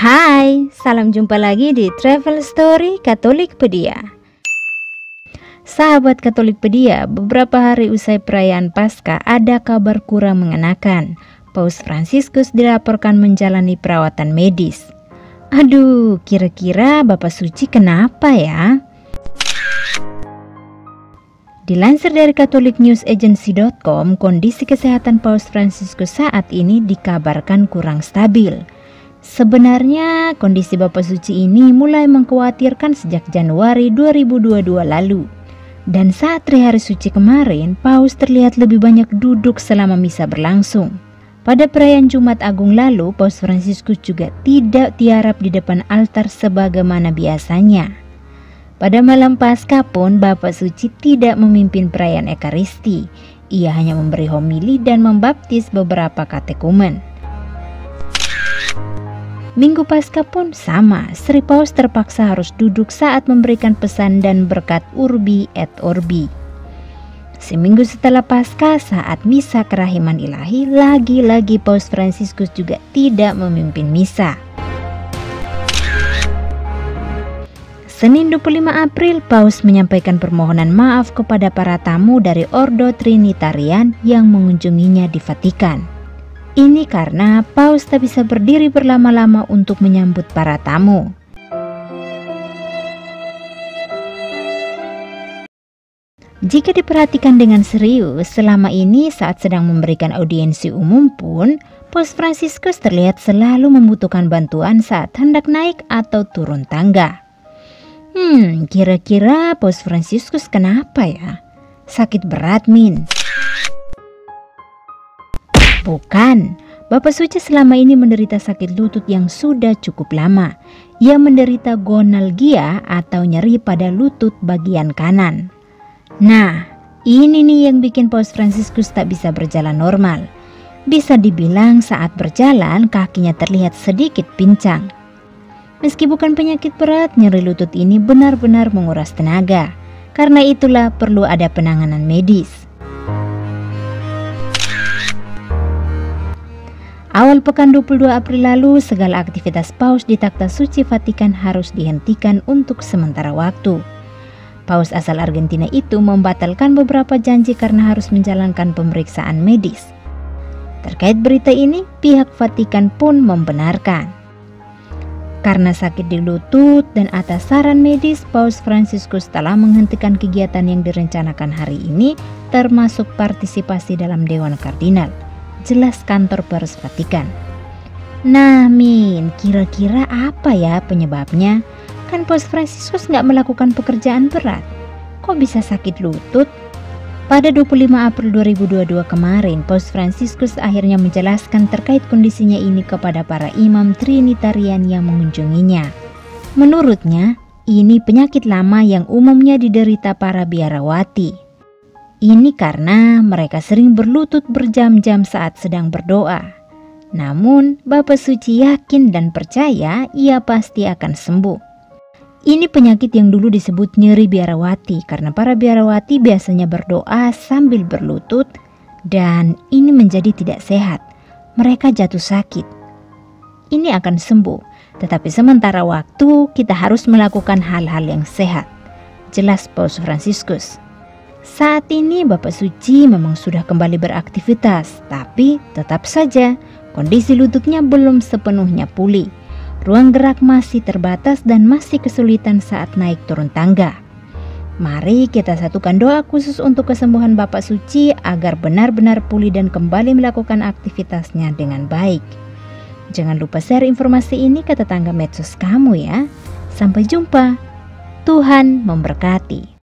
Hai, salam jumpa lagi di Travel Story Katolikpedia. Sahabat Katolikpedia, beberapa hari usai perayaan Paskah ada kabar kurang mengenakan. Paus Fransiskus dilaporkan menjalani perawatan medis. Aduh, kira-kira Bapak Suci kenapa ya? Dilansir dari CatholicNewsAgency.com, kondisi kesehatan Paus Fransiskus saat ini dikabarkan kurang stabil. Sebenarnya kondisi Bapak Suci ini mulai mengkhawatirkan sejak Januari 2022 lalu. Dan saat hari suci kemarin, Paus terlihat lebih banyak duduk selama misa berlangsung. Pada perayaan Jumat Agung lalu, Paus Fransiskus juga tidak tiarap di depan altar sebagaimana biasanya. Pada malam Paskah pun Bapak Suci tidak memimpin perayaan Ekaristi. Ia hanya memberi homili dan membaptis beberapa katekumen. Minggu Paskah pun sama, Sri Paus terpaksa harus duduk saat memberikan pesan dan berkat Urbi et Orbi. Seminggu setelah Paskah, saat misa kerahiman ilahi, lagi-lagi Paus Fransiskus juga tidak memimpin misa. Senin 25 April, Paus menyampaikan permohonan maaf kepada para tamu dari Ordo Trinitarian yang mengunjunginya di Vatikan. Ini karena Paus tak bisa berdiri berlama-lama untuk menyambut para tamu. Jika diperhatikan dengan serius, selama ini saat sedang memberikan audiensi umum pun, Paus Fransiskus terlihat selalu membutuhkan bantuan saat hendak naik atau turun tangga. Kira-kira Paus Fransiskus kenapa ya? Sakit berat, Min? Bukan, Bapak Suci selama ini menderita sakit lutut yang sudah cukup lama. Ia menderita gonalgia atau nyeri pada lutut bagian kanan. Nah, ini nih yang bikin Paus Fransiskus tak bisa berjalan normal. Bisa dibilang saat berjalan kakinya terlihat sedikit pincang. Meski bukan penyakit berat, nyeri lutut ini benar-benar menguras tenaga. Karena itulah perlu ada penanganan medis. Awal pekan 22 April lalu, segala aktivitas Paus di Takhta Suci Vatikan harus dihentikan untuk sementara waktu. Paus asal Argentina itu membatalkan beberapa janji karena harus menjalankan pemeriksaan medis. Terkait berita ini, pihak Vatikan pun membenarkan. Karena sakit di lutut dan atas saran medis, Paus Fransiskus telah menghentikan kegiatan yang direncanakan hari ini, termasuk partisipasi dalam Dewan Kardinal. Jelas kantor pers Vatikan. Nah, Min, kira-kira apa ya penyebabnya? Kan Paus Fransiskus nggak melakukan pekerjaan berat. Kok bisa sakit lutut? Pada 25 April 2022 kemarin, Paus Fransiskus akhirnya menjelaskan terkait kondisinya ini kepada para imam Trinitarian yang mengunjunginya. Menurutnya, ini penyakit lama yang umumnya diderita para biarawati. Ini karena mereka sering berlutut berjam-jam saat sedang berdoa. Namun, Bapak Suci yakin dan percaya ia pasti akan sembuh. Ini penyakit yang dulu disebut nyeri biarawati karena para biarawati biasanya berdoa sambil berlutut dan ini menjadi tidak sehat. Mereka jatuh sakit. Ini akan sembuh, tetapi sementara waktu kita harus melakukan hal-hal yang sehat. Jelas Paus Fransiskus. Saat ini Bapak Suci memang sudah kembali beraktivitas, tapi tetap saja kondisi lututnya belum sepenuhnya pulih. Ruang gerak masih terbatas dan masih kesulitan saat naik turun tangga. Mari kita satukan doa khusus untuk kesembuhan Bapak Suci agar benar-benar pulih dan kembali melakukan aktivitasnya dengan baik. Jangan lupa share informasi ini ke tetangga medsos kamu ya. Sampai jumpa. Tuhan memberkati.